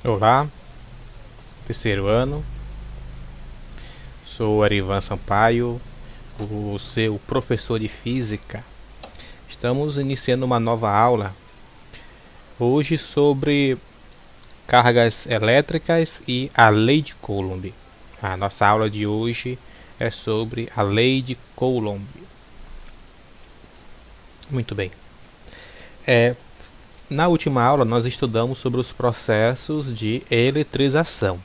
Olá, terceiro ano, sou Arivan Sampaio, o seu professor de Física. Estamos iniciando uma nova aula, hoje sobre cargas elétricas e a lei de Coulomb. A nossa aula de hoje é sobre a lei de Coulomb. Muito bem. Na última aula nós estudamos sobre os processos de eletrização,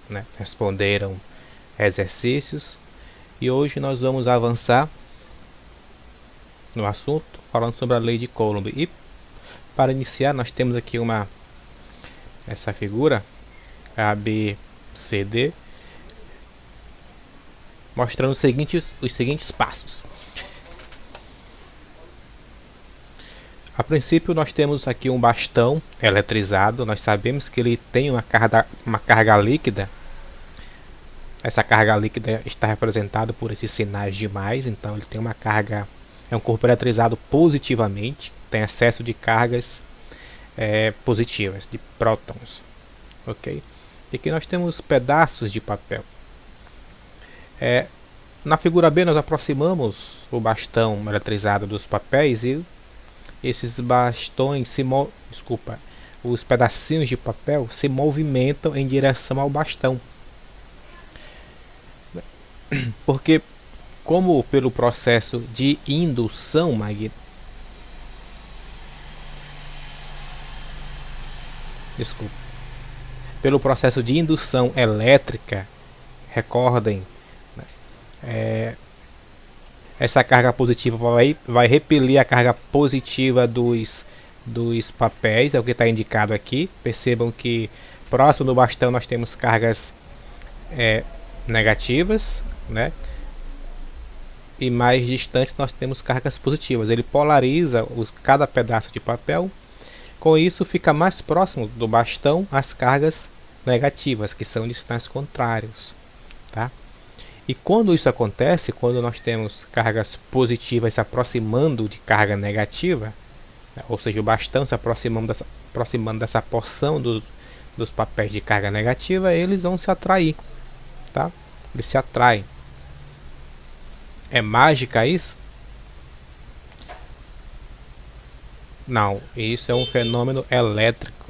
né? Responderam exercícios e hoje nós vamos avançar no assunto falando sobre a lei de Coulomb. E para iniciar nós temos aqui essa figura ABCD mostrando os seguintes passos. A princípio nós temos aqui um bastão eletrizado. Nós sabemos que ele tem uma carga líquida. Essa carga líquida está representada por esses sinais de mais. Então ele tem uma carga, é um corpo eletrizado positivamente, tem excesso de cargas positivas, de prótons, ok? E aqui nós temos pedaços de papel. Na figura B nós aproximamos o bastão eletrizado dos papéis e esses bastões os pedacinhos de papel se movimentam em direção ao bastão. Porque como pelo processo de indução magnética, pelo processo de indução elétrica, recordem, essa carga positiva vai repelir a carga positiva dos papéis, é o que está indicado aqui. Percebam que próximo do bastão nós temos cargas negativas, né? E mais distante nós temos cargas positivas. Ele polariza cada pedaço de papel. Com isso fica mais próximo do bastão as cargas negativas, que são de sinais contrários, tá? E quando isso acontece, quando nós temos cargas positivas se aproximando de carga negativa, ou seja, o bastão se aproximando dessa porção dos papéis de carga negativa, eles vão se atrair, tá? Eles se atraem. É mágica isso? Não, isso é um fenômeno elétrico.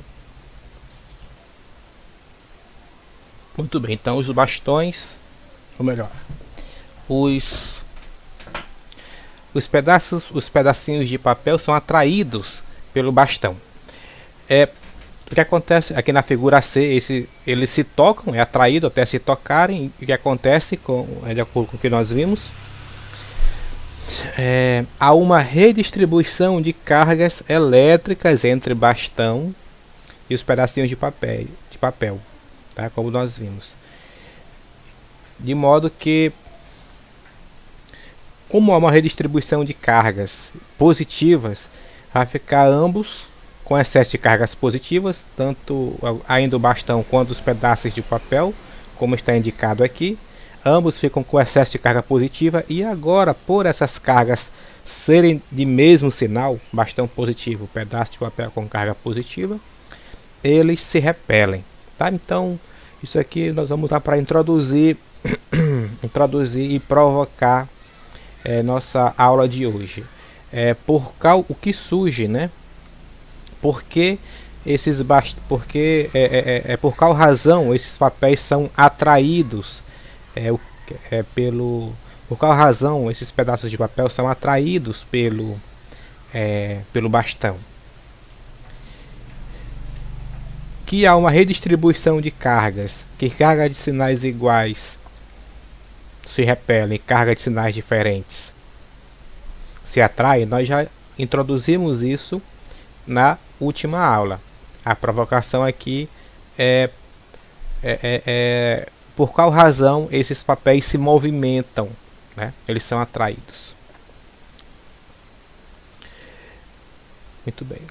Muito bem, então os bastões, ou melhor, os pedacinhos de papel são atraídos pelo bastão. O que acontece aqui na figura C, eles se tocam, é atraído até se tocarem. O que acontece de acordo com o que nós vimos, há uma redistribuição de cargas elétricas entre bastão e os pedacinhos de papel, tá? Como nós vimos, de modo que, como há uma redistribuição de cargas positivas, vai ficar ambos com excesso de cargas positivas, tanto ainda o bastão quanto os pedaços de papel, como está indicado aqui. Ambos ficam com excesso de carga positiva, e agora, por essas cargas serem de mesmo sinal, bastão positivo, pedaço de papel com carga positiva, eles se repelem, tá? Então isso aqui nós vamos usar para introduzir e provocar nossa aula de hoje. O que surge, né? Por qual razão esses papéis são atraídos? Por qual razão esses pedaços de papel são atraídos pelo bastão? Que há uma redistribuição de cargas, que carga de sinais iguais se repelem, carga de sinais diferentes se atraem. Nós já introduzimos isso na última aula. A provocação aqui por qual razão esses papéis se movimentam, né? Eles são atraídos. Muito bem.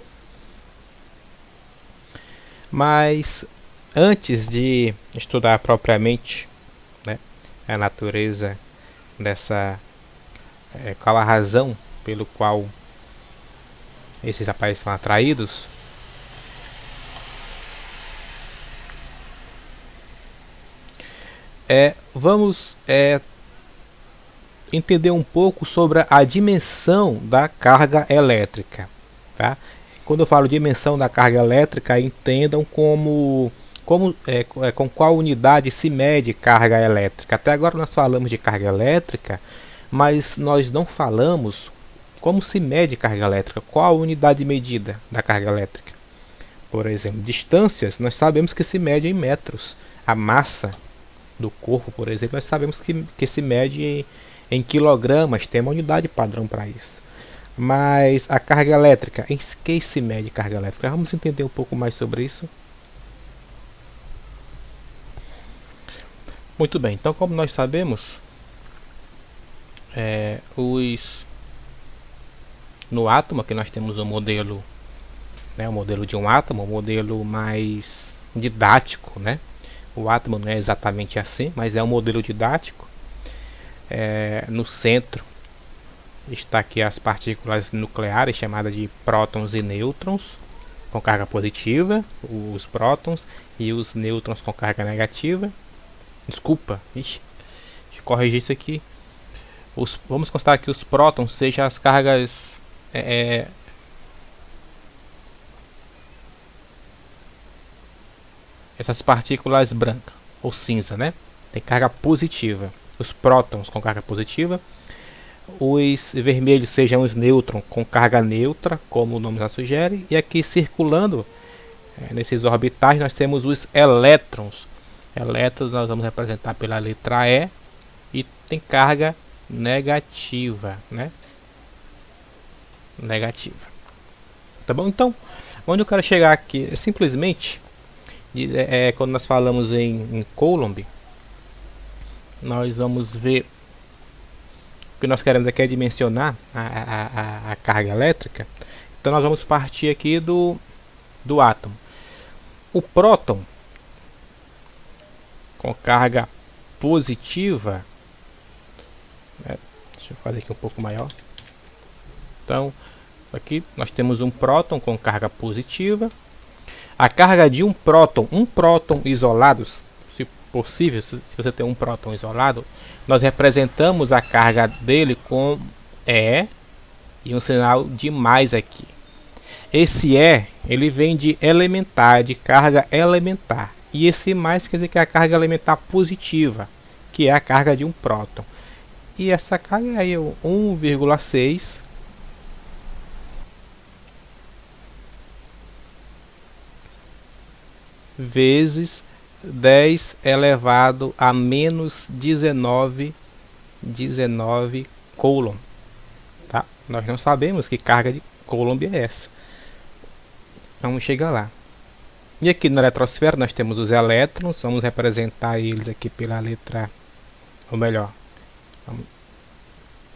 Mas antes de estudar propriamente, né, a natureza qual a razão pelo qual esses papéis são atraídos, Vamos entender um pouco sobre a dimensão da carga elétrica, tá? Quando eu falo dimensão da carga elétrica, entendam com qual unidade se mede carga elétrica. Até agora nós falamos de carga elétrica, mas nós não falamos como se mede carga elétrica, qual a unidade medida da carga elétrica. Por exemplo, distâncias, nós sabemos que se mede em metros. A massa do corpo, por exemplo, nós sabemos que se mede em quilogramas, tem uma unidade padrão para isso. Mas a carga elétrica, em que se mede carga elétrica? Vamos entender um pouco mais sobre isso. Muito bem, então como nós sabemos, no átomo aqui nós temos um modelo, o modelo de um átomo, um modelo mais didático, né? O átomo não é exatamente assim, mas é um modelo didático. No centro está aqui as partículas nucleares chamadas de prótons e nêutrons com carga positiva, os prótons, e os nêutrons com carga negativa. Desculpa, deixa eu corrigir isso aqui. Vamos considerar que os prótons sejam as cargas essas partículas brancas ou cinza, né? Tem carga positiva. Os prótons com carga positiva. Os vermelhos sejam os nêutrons com carga neutra, como o nome já sugere. E aqui circulando nesses orbitais nós temos os elétrons. Elétrons nós vamos representar pela letra E e tem carga negativa, né? Negativa. Tá bom? Então, onde eu quero chegar aqui é simplesmente quando nós falamos em Coulomb, nós vamos ver o que nós queremos aqui é dimensionar a carga elétrica. Então nós vamos partir aqui do átomo. O próton com carga positiva, deixa eu fazer aqui um pouco maior. Então aqui nós temos um próton com carga positiva. A carga de um próton isolado, se possível, se você tem um próton isolado, nós representamos a carga dele com E e um sinal de mais aqui. Esse E, ele vem de elementar, de carga elementar. E esse mais quer dizer que é a carga elementar positiva, que é a carga de um próton. E essa carga aí é 1,6 vezes 10 elevado a menos 19 Coulomb, tá? Nós não sabemos que carga de Coulomb é essa. Vamos chegar lá. E aqui na eletrosfera nós temos os elétrons, vamos representar eles aqui pela letra, ou melhor,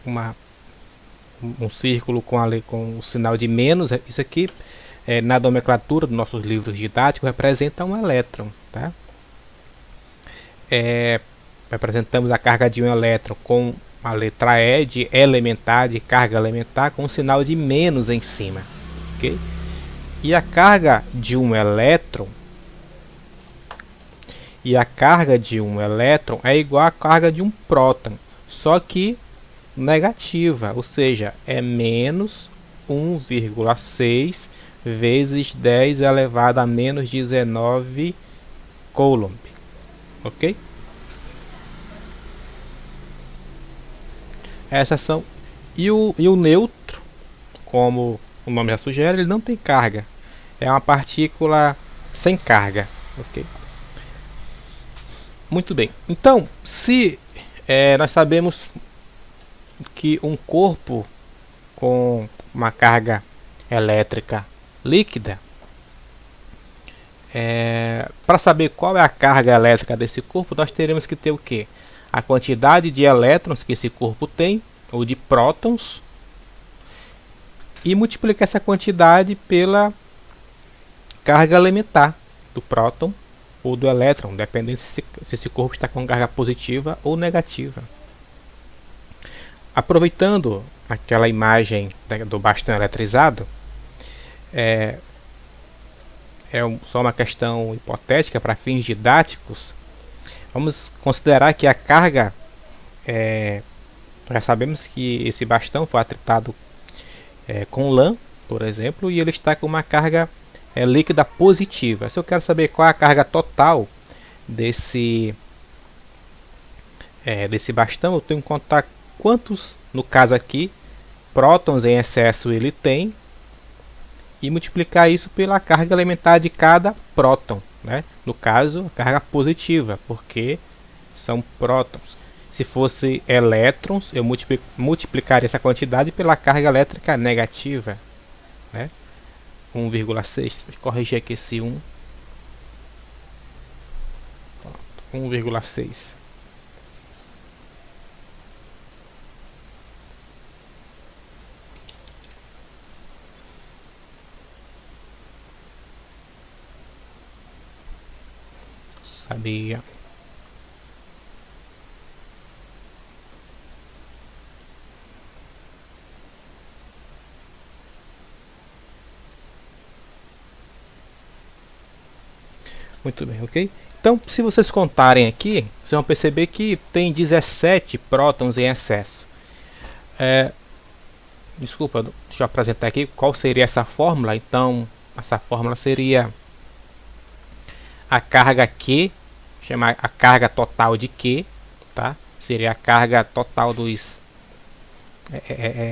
um círculo com o sinal de menos. Isso aqui na nomenclatura dos nossos livros didáticos representa um elétron, tá? Representamos a carga de um elétron com a letra E de elementar, de carga elementar, com um sinal de menos em cima, ok? E a carga de um elétron é igual à carga de um próton, só que negativa, ou seja, é menos 1,6 vezes 10 elevado a menos 19 Coulomb, ok? Essas são. E o neutro, como o nome já sugere, ele não tem carga, é uma partícula sem carga, ok? Muito bem, então se nós sabemos que um corpo com uma carga elétrica líquida, para saber qual é a carga elétrica desse corpo, nós teremos que ter o que? A quantidade de elétrons que esse corpo tem, ou de prótons, e multiplicar essa quantidade pela carga elementar do próton ou do elétron, dependendo se esse corpo está com carga positiva ou negativa. Aproveitando aquela imagem do bastão eletrizado, só uma questão hipotética para fins didáticos. Vamos considerar que a carga, já sabemos que esse bastão foi atritado com lã, por exemplo, e ele está com uma carga líquida positiva. Se eu quero saber qual é a carga total desse bastão, eu tenho que contar quantos, no caso aqui, prótons em excesso ele tem e multiplicar isso pela carga elementar de cada próton, né? No caso, a carga positiva, porque são prótons. Se fosse elétrons, eu multiplicaria essa quantidade pela carga elétrica negativa, né? 1,6. Vou corrigir aqui esse 1. 1,6. Sabia. Muito bem, ok? Então, se vocês contarem aqui, vocês vão perceber que tem 17 prótons em excesso. Desculpa, deixa eu apresentar aqui qual seria essa fórmula. Então, essa fórmula seria a carga Q, chamar a carga total de Q, tá? Seria a carga total dos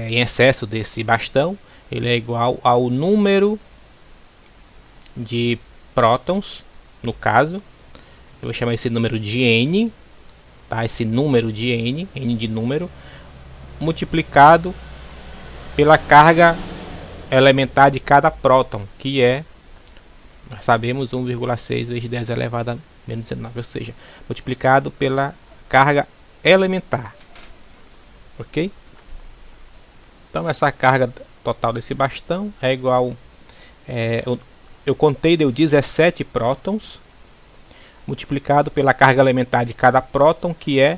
em excesso desse bastão. Ele é igual ao número de prótons, no caso. Eu vou chamar esse número de N, tá? Esse número de N, N de número, multiplicado pela carga elementar de cada próton, que é, nós sabemos, 1,6 vezes 10 elevado a menos 19, ou seja, multiplicado pela carga elementar, ok? Então essa carga total desse bastão é igual, eu contei, deu 17 prótons, multiplicado pela carga elementar de cada próton, que é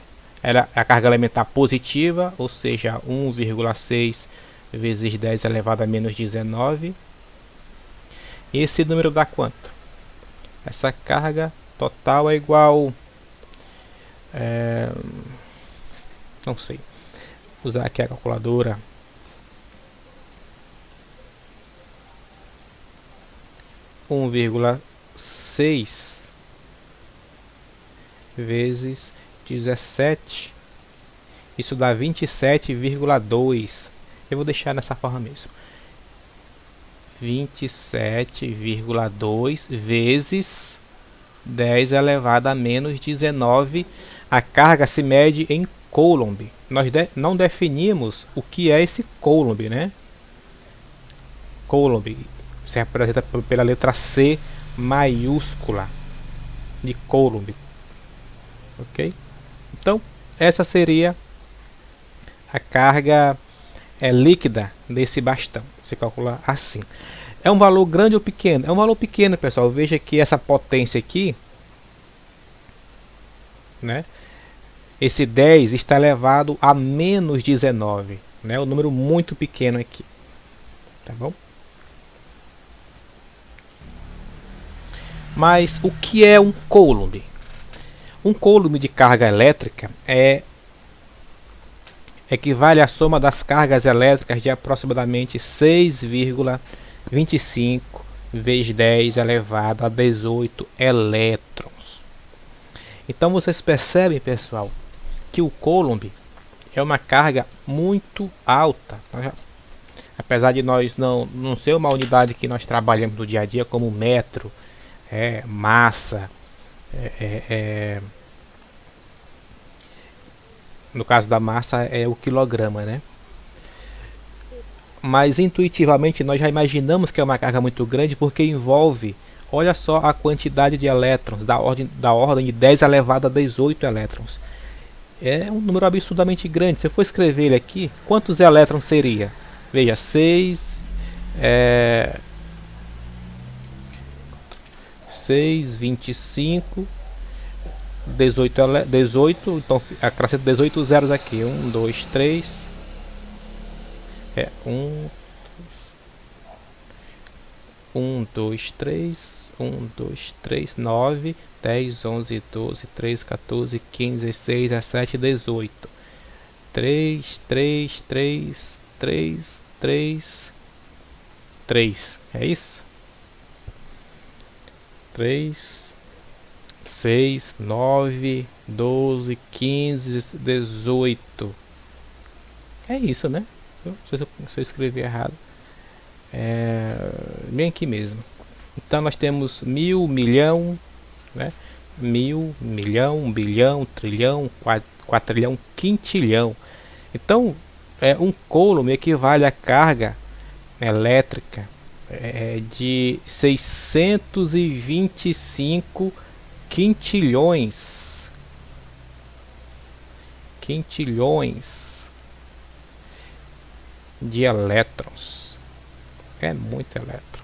a carga elementar positiva, ou seja, 1,6 vezes 10 elevado a menos 19. Esse número dá quanto? Essa carga total é igual, não sei, vou usar aqui a calculadora. Um vírgula 6 vezes 17, isso dá 27,2. Eu vou deixar nessa forma mesmo, 27,2 vezes 10 elevado a menos 19. A carga se mede em coulomb. Nós não definimos o que é esse coulomb, né? Coulomb se representa pela letra C maiúscula de coulomb, ok? Então essa seria a carga líquida desse bastão. Você calcula assim. É um valor grande ou pequeno? É um valor pequeno, pessoal. Veja que essa potência aqui, né? Esse 10 está elevado a menos 19, né? Um número muito pequeno aqui, tá bom? Mas o que é um coulomb? Um coulomb de carga elétrica equivale à soma das cargas elétricas de aproximadamente 6,25 vezes 10 elevado a 18 elétrons. Então vocês percebem, pessoal, que o coulomb é uma carga muito alta. Apesar de nós não ser uma unidade que nós trabalhamos no dia a dia como metro, massa, no caso da massa é o quilograma, né? Mas intuitivamente nós já imaginamos que é uma carga muito grande, porque envolve, olha só a quantidade de elétrons, da ordem de 10 elevado a 18 elétrons. É um número absurdamente grande. Se eu for escrever ele aqui, quantos elétrons seria? Veja, 6, 25, 18, então acrescenta 18 zeros aqui. 1, 2, 3. 1, 2, 3. 1, 2, 3, 9, 10, 11, 12, 13, 14, 15, 16, 17, 18. 3, 3, 3, 3, 3, 3. É isso? 3, 6, 9, 12, 15, 18. É isso, né? Se eu escrevi errado. Bem aqui mesmo. Então nós temos mil, milhão, né? Mil, milhão, bilhão, trilhão, quatrilhão, quintilhão. Então, um coulomb equivale à carga elétrica de 625 quintilhões. De elétrons. É muito elétron.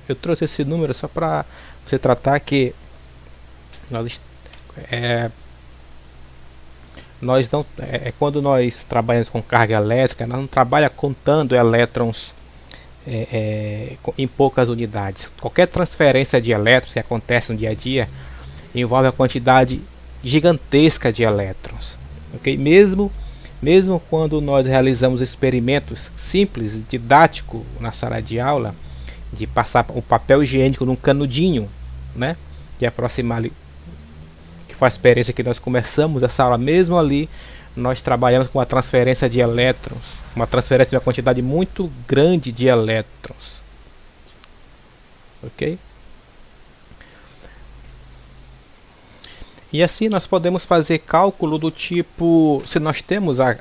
Eu trouxe esse número só para você tratar que nós não quando nós trabalhamos com carga elétrica, nós não trabalha contando elétrons em poucas unidades. Qualquer transferência de elétrons que acontece no dia a dia envolve a quantidade gigantesca de elétrons, ok? Mesmo quando nós realizamos experimentos simples, didático na sala de aula, de passar o papel higiênico num canudinho, né, de aproximar, que foi a experiência que nós começamos essa aula, mesmo ali nós trabalhamos com a transferência de elétrons, uma transferência de uma quantidade muito grande de elétrons, ok? E assim nós podemos fazer cálculo do tipo, se nós temos a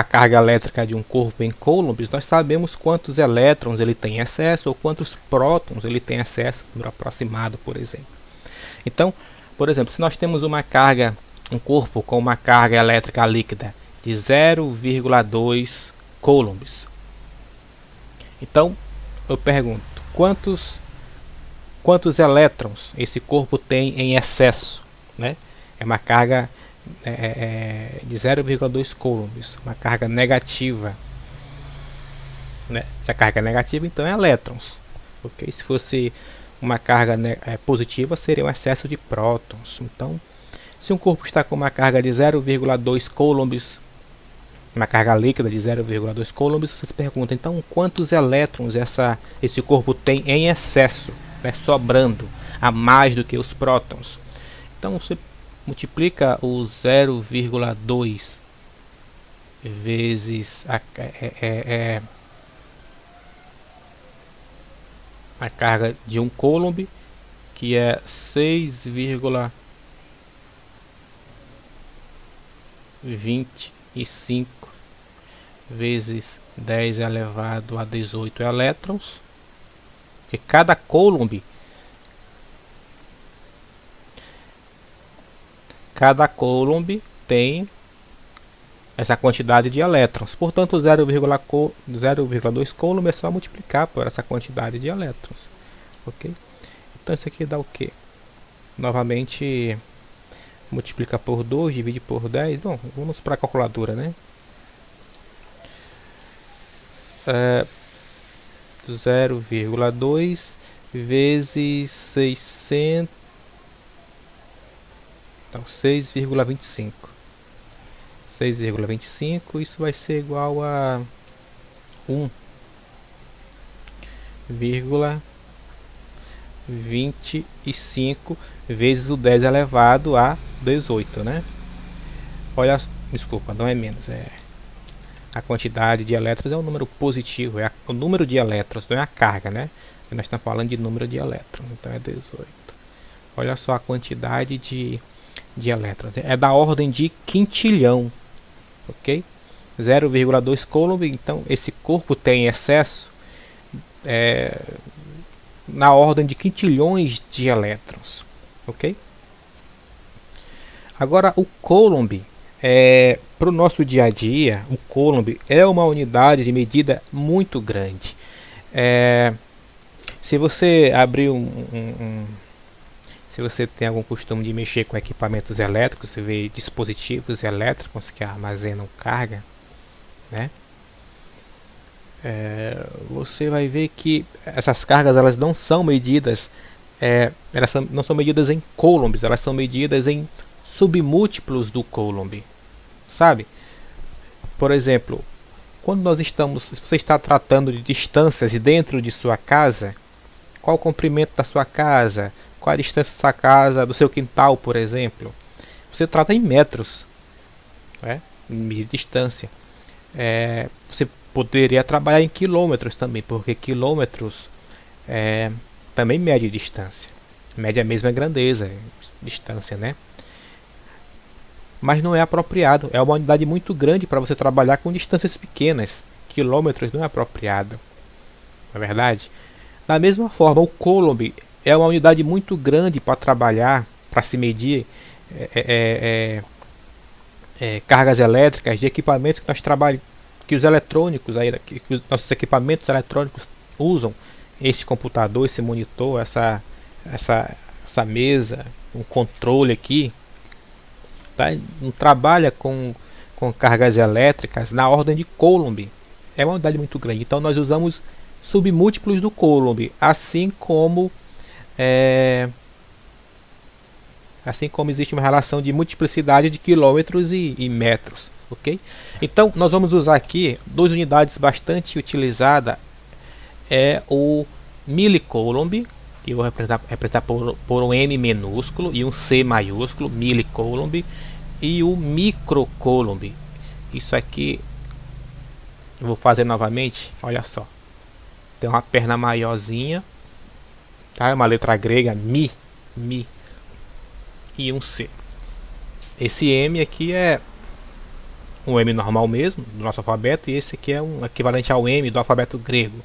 carga elétrica de um corpo em coulombs, nós sabemos quantos elétrons ele tem excesso ou quantos prótons ele tem excesso, número aproximado, por exemplo. Então, por exemplo, se nós temos um corpo com uma carga elétrica líquida de 0,2 coulombs, então eu pergunto, quantos elétrons esse corpo tem em excesso? Né? É uma carga de 0,2 coulombs, uma carga negativa, né? Se a carga é negativa, então é elétrons, ok? Se fosse uma carga positiva, seria um excesso de prótons. Então, se um corpo está com uma carga de 0,2 coulombs, uma carga líquida de 0,2 coulombs, você se pergunta, então quantos elétrons esse corpo tem em excesso, né? Sobrando, a mais do que os prótons. Então você multiplica o 0,2 vezes a carga de um coulomb, que é 6,25 vezes 10 elevado a 18 elétrons, que cada coulomb tem essa quantidade de elétrons. Portanto, 0,2 coulomb é só multiplicar por essa quantidade de elétrons. Ok? Então isso aqui dá o quê? Novamente, multiplica por 2, divide por 10. Bom, vamos para a calculadora, né? 0,2 vezes 600. Então, 6,25. 6,25, isso vai ser igual a 1,25 vezes o 10 elevado a 18, né? Olha, desculpa, não é menos, a quantidade de elétrons é um número positivo, é o número de elétrons, não é a carga, né? Nós estamos falando de número de elétrons, então é 18. Olha só a quantidade de elétrons, é da ordem de quintilhão, ok? 0,2 coulomb, então esse corpo tem excesso na ordem de quintilhões de elétrons, ok? Agora o coulomb, para o nosso dia a dia, o coulomb é uma unidade de medida muito grande. Se você abrir se você tem algum costume de mexer com equipamentos elétricos, você vê dispositivos elétricos que armazenam carga, né? você vai ver que essas cargas elas não são medidas, não são medidas em coulombs, elas são medidas em submúltiplos do coulomb, sabe? Por exemplo, quando você está tratando de distâncias dentro de sua casa, qual o comprimento da sua casa, qual a distância da sua casa do seu quintal, por exemplo, você trata em metros, né? De distância. Você poderia trabalhar em quilômetros também, porque quilômetros também mede distância, mede a mesma grandeza, distância, né? Mas não é apropriado, é uma unidade muito grande para você trabalhar com distâncias pequenas. Quilômetros não é apropriado, não é verdade? Da mesma forma, o coulomb é uma unidade muito grande para trabalhar, para se medir cargas elétricas de equipamentos que nós trabalhamos, que os eletrônicos aí, que os nossos equipamentos eletrônicos usam, esse computador, esse monitor, essa mesa, um controle aqui, tá? Não trabalha com cargas elétricas na ordem de coulomb, é uma unidade muito grande. Então nós usamos submúltiplos do coulomb, assim como existe uma relação de multiplicidade de quilômetros e metros, ok? Então nós vamos usar aqui duas unidades bastante utilizadas, o millicoulomb, que eu vou representar por um M minúsculo e um C maiúsculo, millicoulomb, e o microcoulomb. Isso aqui eu vou fazer novamente, olha só, tem uma perna maiorzinha, tá? Uma letra grega, mi, e um C. Esse M aqui é um M normal mesmo, do nosso alfabeto, e esse aqui é um equivalente ao M do alfabeto grego,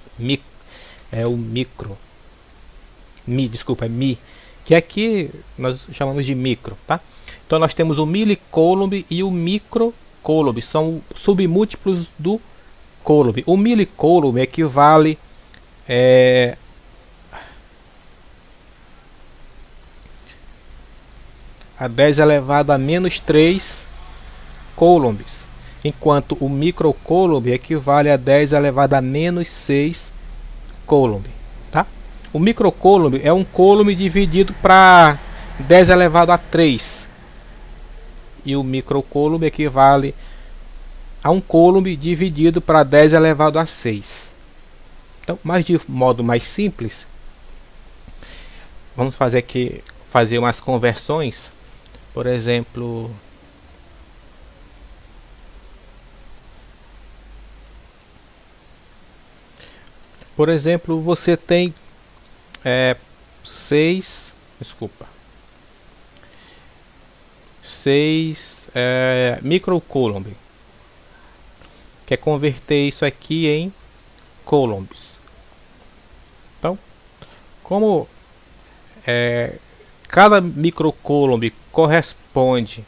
é o micro, é mi, que aqui nós chamamos de micro, tá? Então nós temos o millicoulomb e o microcoulomb, são submúltiplos do coulomb. O millicoulomb equivale a 10 elevado a menos 3 coulombs, enquanto o microcoulomb equivale a 10 elevado a menos 6 coulomb, tá? O microcoulomb é um coulomb dividido para 10 elevado a 3, e o microcoulomb equivale a um coulomb dividido para 10 elevado a 6. Então, mas de modo mais simples, vamos fazer umas conversões. Por exemplo, você tem 6 microcoulomb. Quer converter isso aqui em coulombs. Então, como cada microcoulomb corresponde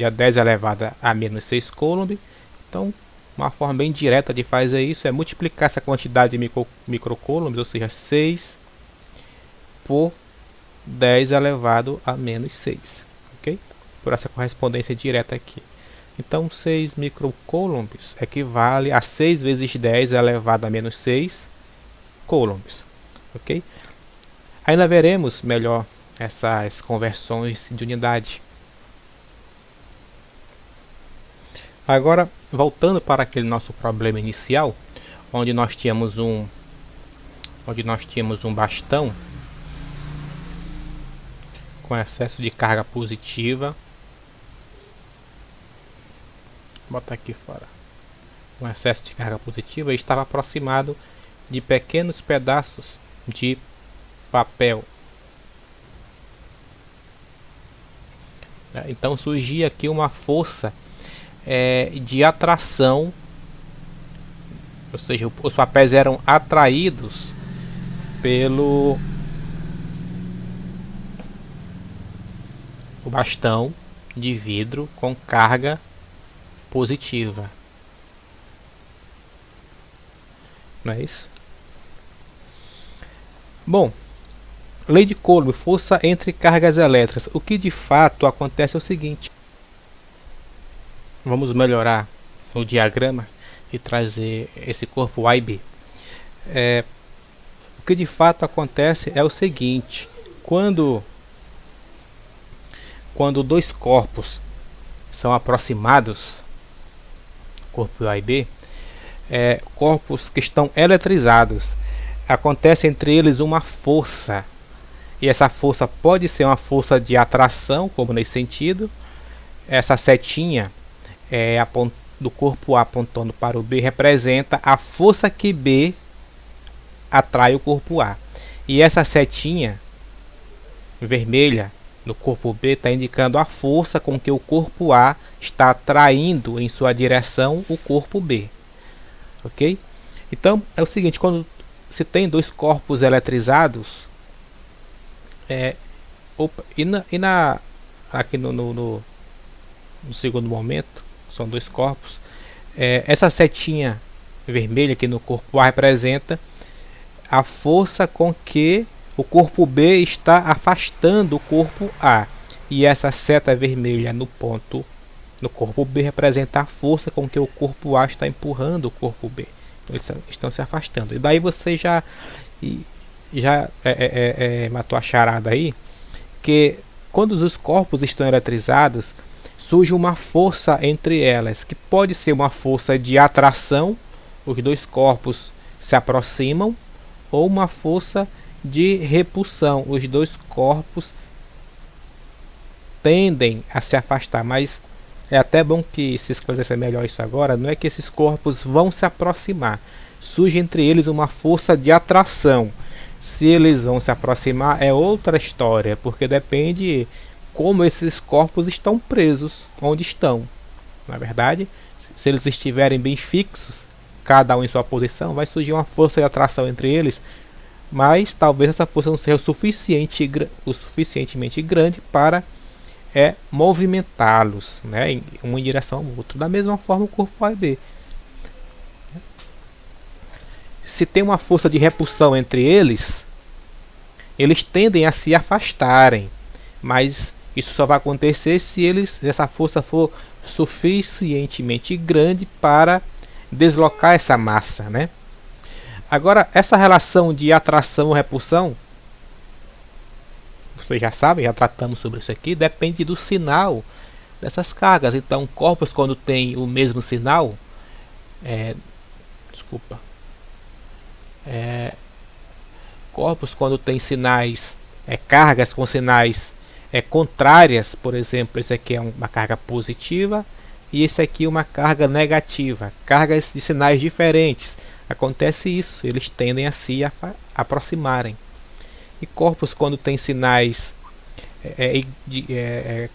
a 10 elevado a menos 6 coulomb, então uma forma bem direta de fazer isso é multiplicar essa quantidade de microcoulombs, ou seja, 6 por 10 elevado a menos 6, ok? Por essa correspondência direta aqui. Então 6 microcoulombs equivale a 6 vezes 10 elevado a menos 6 coulombs, ok? Ainda veremos melhor essas conversões de unidade. Agora, voltando para aquele nosso problema inicial, onde nós tínhamos um bastão com excesso de carga positiva. Vou botar aqui fora. Com excesso de carga positiva, ele estava aproximado de pequenos pedaços de papel. Então surgia aqui uma força de atração, ou seja, os papéis eram atraídos pelo o bastão de vidro com carga positiva. Não é isso? Bom, lei de Coulomb, força entre cargas elétricas. O que de fato acontece é o seguinte. Vamos melhorar o diagrama e trazer esse corpo A e B. O que de fato acontece é o seguinte: quando dois corpos são aproximados, corpo A e B, corpos que estão eletrizados, acontece entre eles uma força, e essa força pode ser uma força de atração, como nesse sentido. Essa setinha do corpo A apontando para o B representa a força que B atrai o corpo A, e essa setinha vermelha no corpo B está indicando a força com que o corpo A está atraindo em sua direção o corpo B, ok? Então é o seguinte: quando se tem dois corpos eletrizados, aqui no segundo momento, são dois corpos, essa setinha vermelha aqui no corpo A representa a força com que o corpo B está afastando o corpo A, e essa seta vermelha no corpo B representa a força com que o corpo A está empurrando o corpo B. Então, eles estão se afastando. E daí você já matou a charada aí, que quando os corpos estão eletrizados, surge uma força entre elas, que pode ser uma força de atração, os dois corpos se aproximam, ou uma força de repulsão, os dois corpos tendem a se afastar. Mas é até bom que se esclareça melhor isso agora. Não é que esses corpos vão se aproximar, surge entre eles uma força de atração. Se eles vão se aproximar é outra história, porque depende como esses corpos estão presos, onde estão. Na verdade, se eles estiverem bem fixos, cada um em sua posição, vai surgir uma força de atração entre eles, mas talvez essa força não seja o suficientemente grande para movimentá-los, né, um em direção ao outro. Da mesma forma, o corpo A e B. Se tem uma força de repulsão entre eles, eles tendem a se afastarem, mas isso só vai acontecer se essa força for suficientemente grande para deslocar essa massa, né? Agora, essa relação de atração e repulsão, vocês já sabem, já tratamos sobre isso aqui, depende do sinal dessas cargas. Então, corpos quando tem o mesmo sinal, corpos quando tem sinais, cargas com sinais contrárias, por exemplo, esse aqui é uma carga positiva e esse aqui é uma carga negativa, cargas de sinais diferentes. Acontece isso, eles tendem a se aproximarem. E corpos quando tem sinais,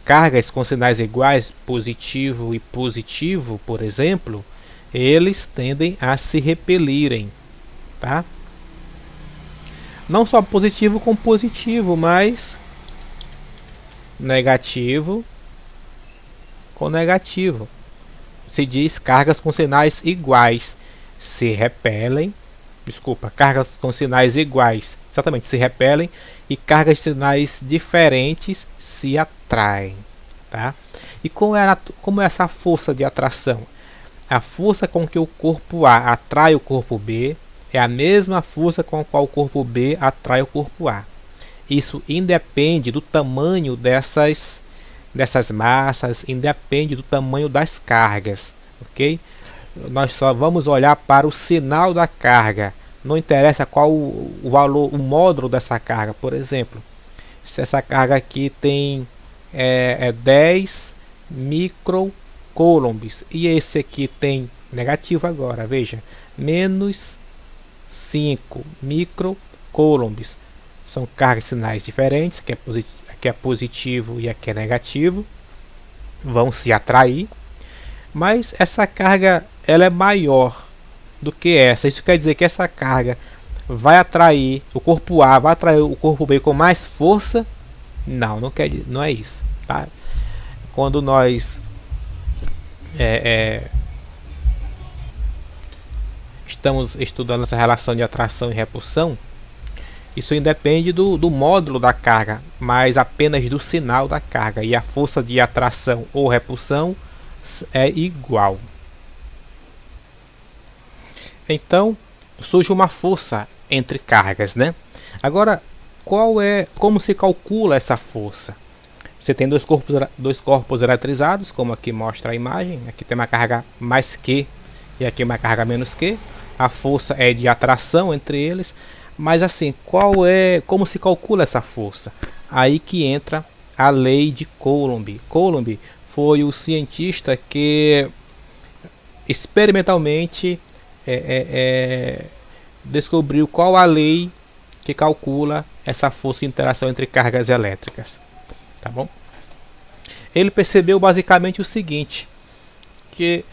cargas com sinais iguais, positivo e positivo, por exemplo, eles tendem a se repelirem, tá? Não só positivo com positivo, mas negativo com negativo. Se diz cargas com sinais iguais se repelem, cargas com sinais iguais exatamente se repelem, e cargas de sinais diferentes se atraem, tá? E como é essa força de atração? A força com que o corpo A atrai o corpo B é a mesma força com a qual o corpo B atrai o corpo A. Isso independe do tamanho dessas massas, independe do tamanho das cargas, ok? Nós só vamos olhar para o sinal da carga. Não interessa qual o valor, o módulo dessa carga. Por exemplo, se essa carga aqui tem 10 microcoulombs e esse aqui tem negativo agora, veja, menos 5 microcoulombs. São cargas sinais diferentes, aqui é positivo e aqui é negativo, vão se atrair, mas essa carga ela é maior do que essa. Isso quer dizer que essa carga vai atrair o corpo A, vai atrair o corpo B com mais força? Não é isso, tá? Quando nós estamos estudando essa relação de atração e repulsão, isso independe do módulo da carga, mas apenas do sinal da carga, e a força de atração ou repulsão é igual, Então surge uma força entre cargas, né? Agora, como se calcula essa força? Você tem dois corpos eletrizados, como aqui mostra a imagem. Aqui tem uma carga mais Q e aqui uma carga menos Q. A força é de atração entre eles. Mas assim, como se calcula essa força? Aí que entra a lei de Coulomb. Coulomb foi o cientista que experimentalmente descobriu qual a lei que calcula essa força de interação entre cargas elétricas. Tá bom? Ele percebeu basicamente o seguinte, que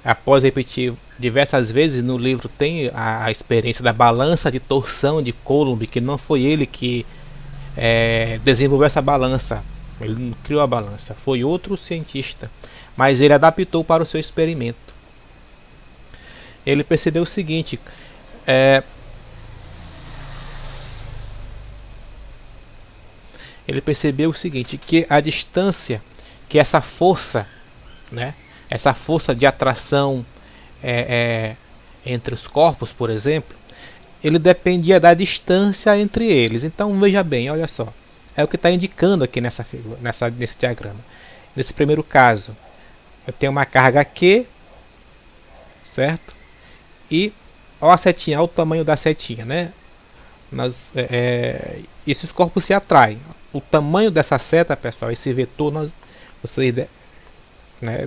após repetir diversas vezes no livro tem a experiência da balança de torção de Coulomb, que não foi ele que desenvolveu essa balança, ele não criou a balança, foi outro cientista, mas ele adaptou para o seu experimento. Ele percebeu o seguinte, que a distância, que essa força, né, essa força de atração entre os corpos, por exemplo, ele dependia da distância entre eles. Então veja bem, olha só, é o que está indicando aqui nessa figura, nesse diagrama. Nesse primeiro caso, eu tenho uma carga Q, certo? E olha a setinha, olha o tamanho da setinha, né? Esses corpos se atraem. O tamanho dessa seta, pessoal, esse vetor, vocês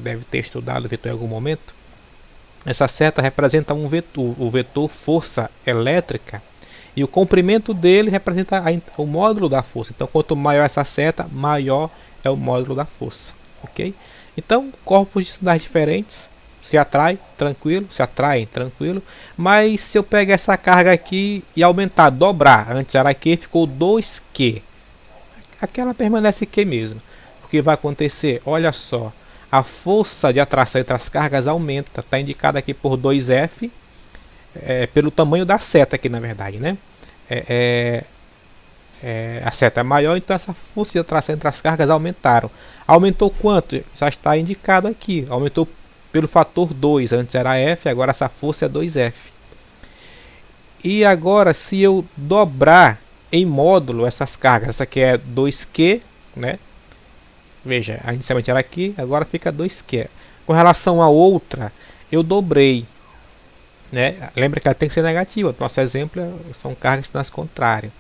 deve ter estudado o vetor em algum momento. Essa seta representa um vetor, o vetor força elétrica, e o comprimento dele representa o módulo da força. Então, quanto maior essa seta, maior é o módulo da força, ok? Então, corpos de sinais diferentes se atraem, tranquilo, mas se eu pegar essa carga aqui e aumentar, dobrar, antes era Q, ficou 2Q, aquela permanece Q mesmo. O que vai acontecer? Olha só, a força de atração entre as cargas aumenta, está indicada aqui por 2F, pelo tamanho da seta aqui, na verdade, né? A seta é maior, então essa força de atração entre as cargas aumentaram. Aumentou quanto? Já está indicado aqui, aumentou pelo fator 2, antes era F, agora essa força é 2F. E agora, se eu dobrar em módulo essas cargas, essa aqui é 2Q, né? Veja, inicialmente era aqui, agora fica 2Q. Com relação a outra, eu dobrei, né? Lembra que ela tem que ser negativa. Nosso exemplo são cargas de sinais contrários.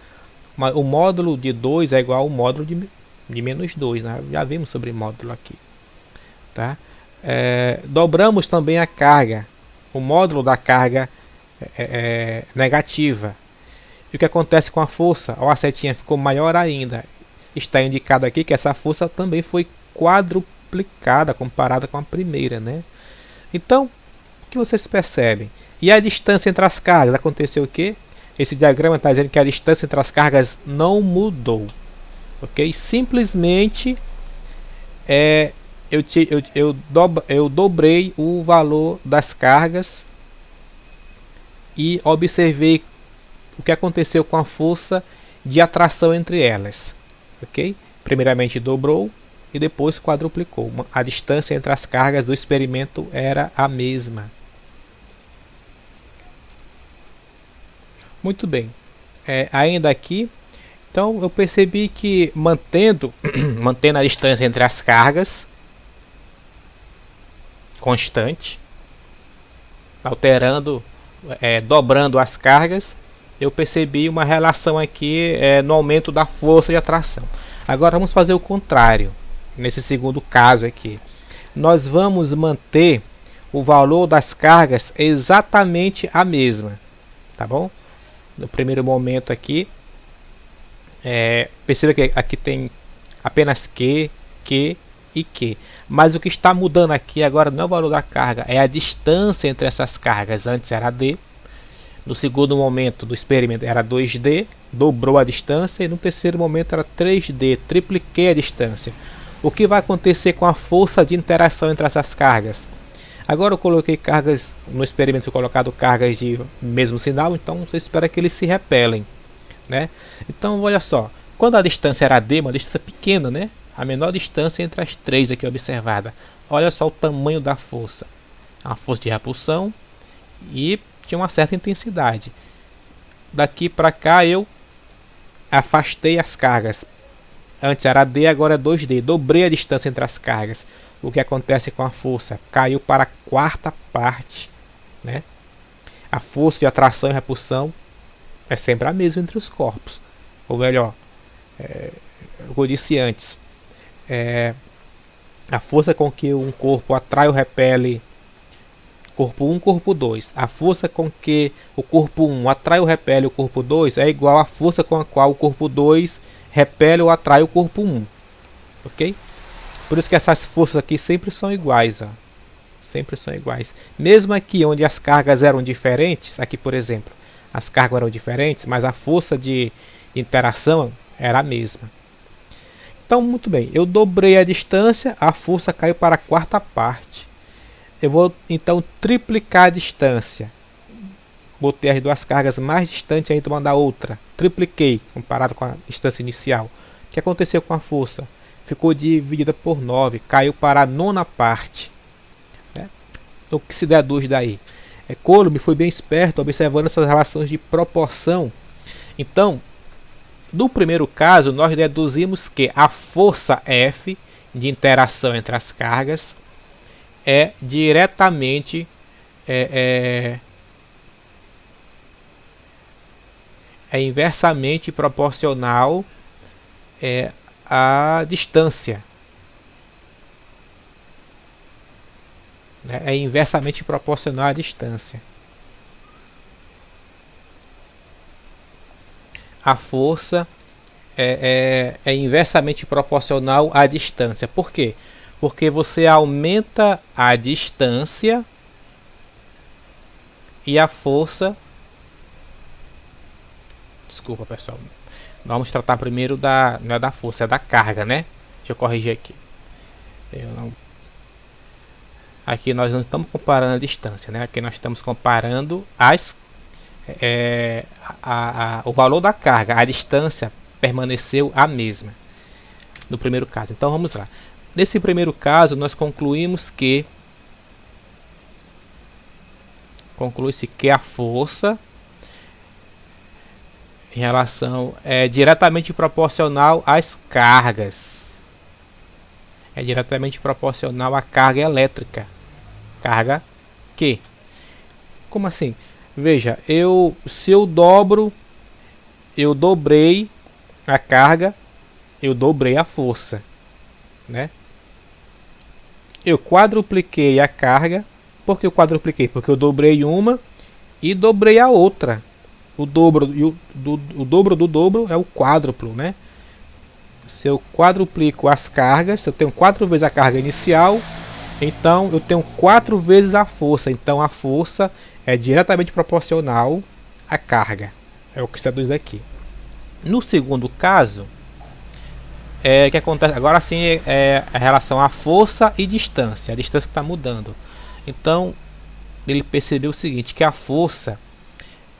Mas o módulo de 2 é igual ao módulo de menos 2, né? Já vimos sobre módulo aqui, tá? Dobramos também a carga, o módulo da carga negativa. E o que acontece com a força? A setinha ficou maior ainda. Está indicado aqui que essa força também foi quadruplicada comparada com a primeira, né? Então, o que vocês percebem? E a distância entre as cargas? Aconteceu o quê? Esse diagrama está dizendo que a distância entre as cargas não mudou, ok? Simplesmente eu dobrei o valor das cargas e observei o que aconteceu com a força de atração entre elas, ok? Primeiramente dobrou e depois quadruplicou. A distância entre as cargas do experimento era a mesma. Muito bem. Ainda aqui, então eu percebi que mantendo a distância entre as cargas constante, dobrando as cargas, eu percebi uma relação aqui no aumento da força de atração. Agora vamos fazer o contrário. Nesse segundo caso aqui, nós vamos manter o valor das cargas exatamente a mesma, tá bom? No primeiro momento aqui, perceba que aqui tem apenas Q e Q. Mas o que está mudando aqui agora não é o valor da carga, é a distância entre essas cargas. Antes era D, no segundo momento do experimento era 2D, dobrou a distância, e no terceiro momento era 3D, tripliquei a distância. O que vai acontecer com a força de interação entre essas cargas? Agora eu coloquei cargas, no experimento eu colocado cargas de mesmo sinal, então você espera que eles se repelem, né? Então olha só, quando a distância era D, uma distância pequena, né? A menor distância entre as três aqui observada. Olha só o tamanho da força. A força de repulsão e tinha uma certa intensidade. Daqui para cá eu afastei as cargas. Antes era D, agora é 2D. Dobrei a distância entre as cargas. O que acontece com a força? Caiu para a quarta parte, né? A força de atração e repulsão é sempre a mesma entre os corpos. Ou melhor, como eu disse antes, a força com que um corpo atrai ou repele corpo 1, corpo 2. A força com que o corpo 1 atrai ou repele o corpo 2 é igual à força com a qual o corpo 2 repele ou atrai o corpo 1. Ok? Por isso que essas forças aqui sempre são iguais. Ó. Sempre são iguais. Mesmo aqui onde as cargas eram diferentes, aqui por exemplo, as cargas eram diferentes, mas a força de interação era a mesma. Então, muito bem, eu dobrei a distância, a força caiu para a quarta parte. Eu vou então triplicar a distância. Botei as duas cargas mais distantes ainda uma da outra. Tripliquei, comparado com a distância inicial. O que aconteceu com a força? Ficou dividida por 9, caiu para a nona parte. O que se deduz daí? Coulomb foi bem esperto observando essas relações de proporção. Então, no primeiro caso, nós deduzimos que a força F de interação entre as cargas é diretamente inversamente proporcional à distância. É inversamente proporcional à distância. A força é inversamente proporcional à distância. Por quê? Porque você aumenta a distância e a força... Desculpa, pessoal. Vamos tratar primeiro da... Não é da força, é da carga, né? Deixa eu corrigir aqui. Aqui nós não estamos comparando a distância, né? Aqui nós estamos comparando o valor da carga. A distância permaneceu a mesma no primeiro caso. Então vamos lá. Nesse primeiro caso nós concluímos que a força em relação é diretamente proporcional às cargas. É diretamente proporcional à carga elétrica. Carga Q. Como assim? Veja, se eu dobrei a carga, eu dobrei a força, né? Eu quadrupliquei a carga. Por que eu quadrupliquei? Porque eu dobrei uma e dobrei a outra. O dobro do dobro é o quádruplo, né? Se eu quadruplico as cargas, se eu tenho 4 vezes a carga inicial, então eu tenho 4 vezes a força. Então a força é diretamente proporcional à carga. É o que se traduz daqui. No segundo caso, o que acontece agora sim é a relação à força e distância. A distância está mudando. Então ele percebeu o seguinte, que a força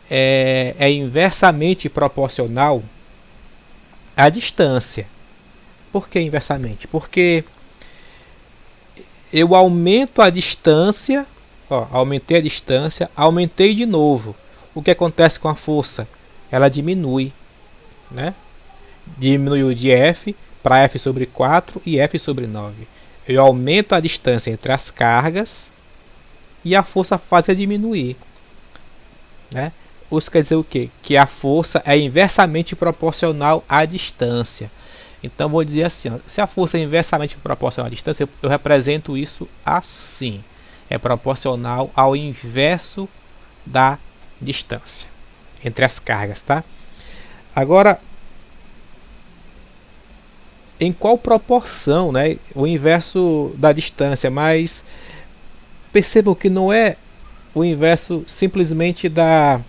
é inversamente proporcional à distância. Por que inversamente? Porque eu aumento a distância, aumentei a distância, aumentei de novo. O que acontece com a força? Ela diminui, né? Diminuiu de F para F sobre 4 e F sobre 9. Eu aumento a distância entre as cargas e a força faz a diminuir, né? Isso quer dizer o quê? Que a força é inversamente proporcional à distância. Então vou dizer assim, se a força é inversamente proporcional à distância, eu represento isso assim. É proporcional ao inverso da distância entre as cargas, tá? Agora, em qual proporção, né? O inverso da distância, mas percebam que não é o inverso simplesmente da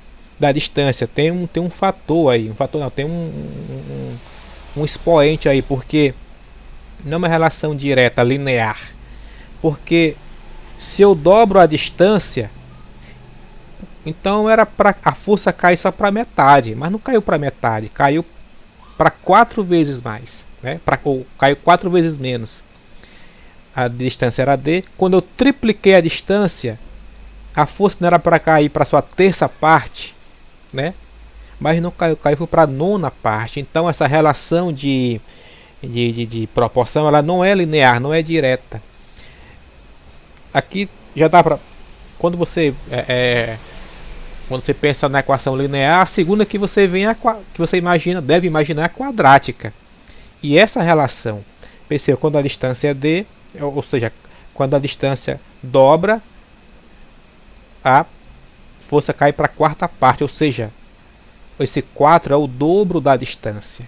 distância. Tem um fator aí, tem um expoente aí, porque não é uma relação direta, linear. Porque se eu dobro a distância, então era para a força cair só para metade, mas não caiu para metade, caiu para 4 vezes mais, né? Caiu 4 vezes menos. A distância era D. Quando eu tripliquei a distância, a força não era para cair para sua terça parte, né? Mas não caiu, caiu para a nona parte. Então essa relação de proporção, ela não é linear, não é direta. Aqui já dá para, quando você quando você pensa na equação linear, a segunda que você vem que você imagina, deve imaginar, é quadrática. E essa relação, perceba, quando a distância é d, ou seja, quando a distância dobra, a força cai para a quarta parte, ou seja, esse 4 é o dobro da distância.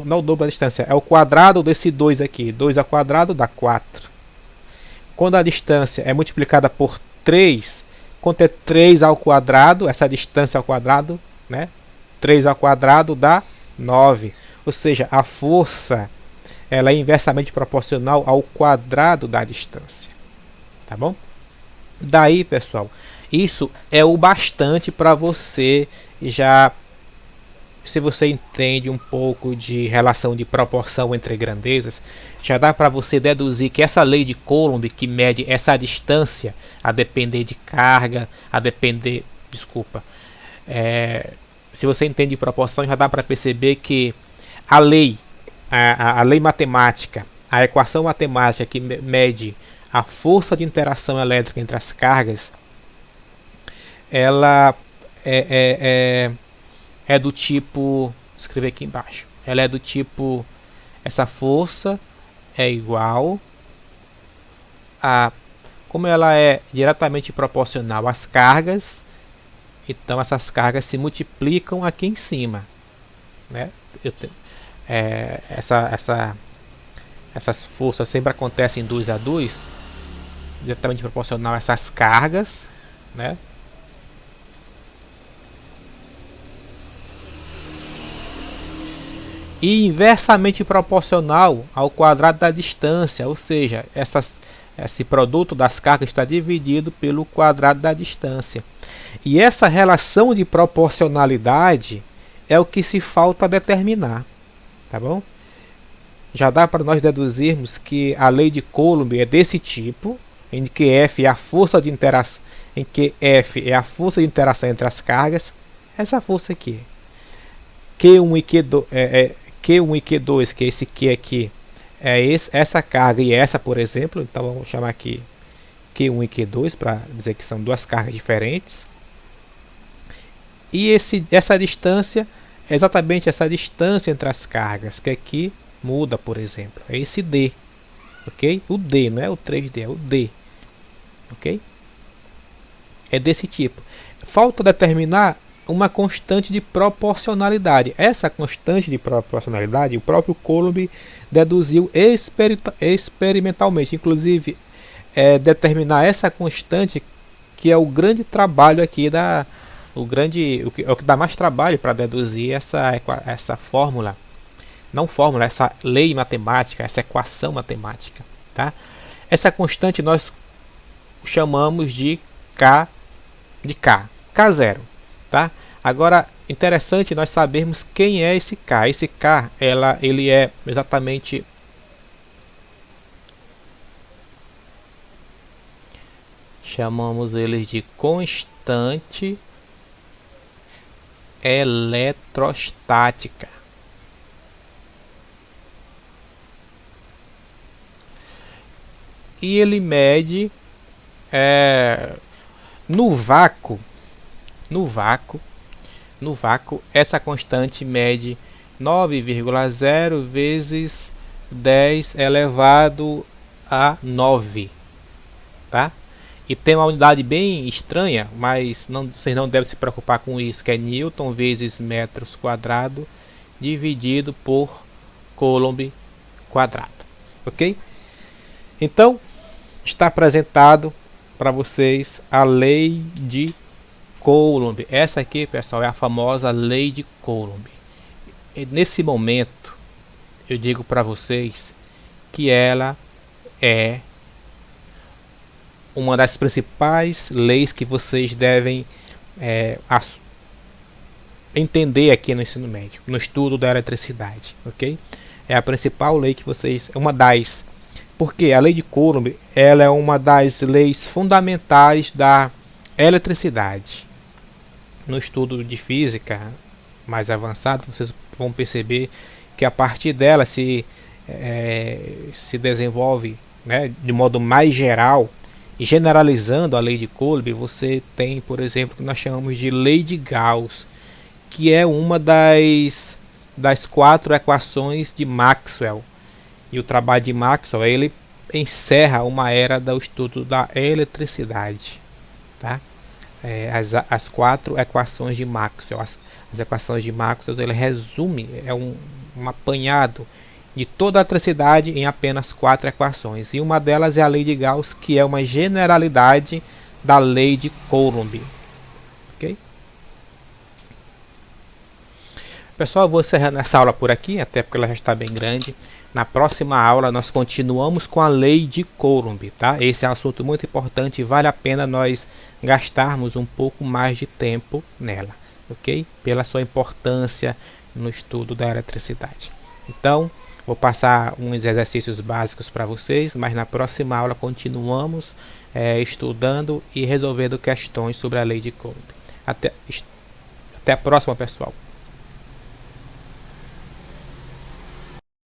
Não o dobro da distância, é o quadrado desse 2 aqui. 2 ao quadrado dá 4. Quando a distância é multiplicada por 3, quanto é 3 ao quadrado, essa distância ao quadrado, né? 3 ao quadrado dá 9. Ou seja, a força, ela é inversamente proporcional ao quadrado da distância. Tá bom? Daí, pessoal, isso é o bastante para você já, se você entende um pouco de relação de proporção entre grandezas, já dá para você deduzir que essa lei de Coulomb, que mede essa distância a depender de carga, a depender, desculpa, se você entende de proporção, já dá para perceber que a lei matemática, a equação matemática que mede a força de interação elétrica entre as cargas, ela é do tipo, escrever aqui embaixo, ela é do tipo, essa força é igual a, como ela é diretamente proporcional às cargas, então essas cargas se multiplicam aqui em cima, né? Essas forças sempre acontecem 2 a 2, diretamente proporcional a essas cargas, né? E inversamente proporcional ao quadrado da distância, ou seja, esse produto das cargas está dividido pelo quadrado da distância. E essa relação de proporcionalidade é o que se falta determinar, tá bom? Já dá para nós deduzirmos que a lei de Coulomb é desse tipo, em que F é a força de interação, entre as cargas, essa força aqui. Q1 e Q2, Q1 e Q2, que esse Q aqui é essa carga e essa, por exemplo. Então vamos chamar aqui Q1 e Q2 para dizer que são duas cargas diferentes. E essa distância é exatamente essa distância entre as cargas, que aqui muda, por exemplo. É esse D, ok? O D, não é o 3D, é o D, ok? É desse tipo. Falta determinar uma constante de proporcionalidade. Essa constante de proporcionalidade, o próprio Coulomb deduziu experimentalmente. Inclusive, determinar essa constante, que é o grande trabalho aqui o que dá mais trabalho para deduzir essa fórmula, não fórmula, essa lei matemática, essa equação matemática, tá? Essa constante nós chamamos de K0, tá? Agora, interessante nós sabermos quem é esse K. Esse K, ele é exatamente, chamamos eles de constante eletrostática. E ele mede no vácuo, essa constante mede 9,0 vezes 10 elevado a 9, tá? E tem uma unidade bem estranha, mas vocês não devem se preocupar com isso, que é Newton vezes metros quadrado dividido por Coulomb quadrado, ok? Então, está apresentado para vocês a lei de Coulomb. Essa aqui, pessoal, é a famosa lei de Coulomb. E nesse momento, eu digo para vocês que ela é uma das principais leis que vocês devem entender aqui no ensino médio, no estudo da eletricidade, ok? É a principal lei que vocês, uma das Porque a lei de Coulomb ela é uma das leis fundamentais da eletricidade. No estudo de física mais avançado, vocês vão perceber que a partir dela se desenvolve, né, de modo mais geral e generalizando a lei de Coulomb. Você tem, por exemplo, o que nós chamamos de lei de Gauss, que é uma das 4 equações de Maxwell. E o trabalho de Maxwell ele encerra uma era do estudo da eletricidade, tá? As 4 equações de Maxwell. As equações de Maxwell ele resume, um apanhado de toda a eletricidade em apenas 4 equações. E uma delas é a lei de Gauss, que é uma generalidade da lei de Coulomb. Ok? Pessoal, eu vou encerrando essa aula por aqui, até porque ela já está bem grande. Na próxima aula nós continuamos com a lei de Coulomb, tá? Esse é um assunto muito importante e vale a pena nós gastarmos um pouco mais de tempo nela, ok? Pela sua importância no estudo da eletricidade. Então, vou passar uns exercícios básicos para vocês, mas na próxima aula continuamos estudando e resolvendo questões sobre a lei de Coulomb. Até a próxima, pessoal.